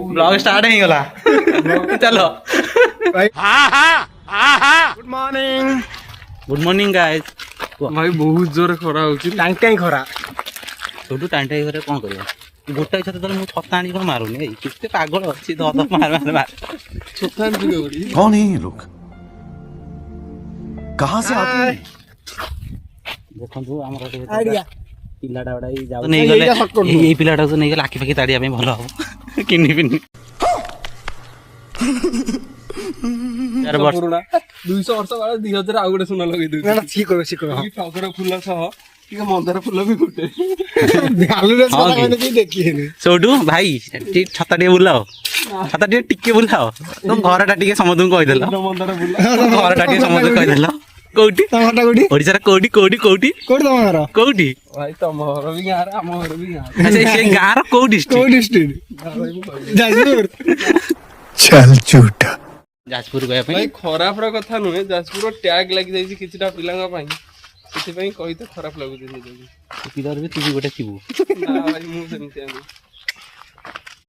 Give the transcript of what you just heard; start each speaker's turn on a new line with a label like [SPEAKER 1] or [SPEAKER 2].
[SPEAKER 1] blog start ही गला चलो good morning guys
[SPEAKER 2] भाई बहुत जोर खरा होची
[SPEAKER 3] टांटाई खरा
[SPEAKER 1] छोटू टांटाई घरे कौन करिया गोटा छत तले मु छता आनी कोन मारुनी ए किते पागल अछि द मार
[SPEAKER 2] छतान जुगे ओडी
[SPEAKER 4] कौन है ये लोग कहां से आते हैं
[SPEAKER 1] देखन जो हमरा
[SPEAKER 3] आइडिया
[SPEAKER 1] पिलाडा बडा जाउ नै गले ए पिलाडा तो नै गले आखि फाकी ताडिया पे भलो हो किन्नी पिन्नी 4 वर्ष
[SPEAKER 2] पुराना 200 वर्ष वाला 2000 आ गुडे सुना लगे दु
[SPEAKER 3] ना ठीक करो
[SPEAKER 2] ई टगर फुला सह ठीक मंदार फुल भी गुटे
[SPEAKER 3] आलू रे सारा मैंने भी देखी है
[SPEAKER 1] छोटू भाई छता टे बुलाओ छता टे टिके बुलाओ तुम घरटा टिके समदु कहि देला
[SPEAKER 2] मंदार फुला
[SPEAKER 1] घरटा टिके समदु कहि देला कोठी
[SPEAKER 3] टमाटा कोडी
[SPEAKER 1] ओडिसा कोठी
[SPEAKER 3] कोडी तम घर
[SPEAKER 1] कोठी
[SPEAKER 2] भाई तम घर भी गार हम घर भी गार
[SPEAKER 1] अच्छा से गार को डिस्ट्रिक्ट
[SPEAKER 3] कोडी स्ट्रीट जाजपुर
[SPEAKER 4] चल झूठा
[SPEAKER 1] जाजपुर गया
[SPEAKER 2] भाई खराब रा कथा नुहे जाजपुर टैग लागि जाई किछटा पिलांगा पई किछि पई कहि तो खराब लागु दे
[SPEAKER 1] पिलर भी तू भी गोटे थिबू
[SPEAKER 2] ना भाई मु सेमति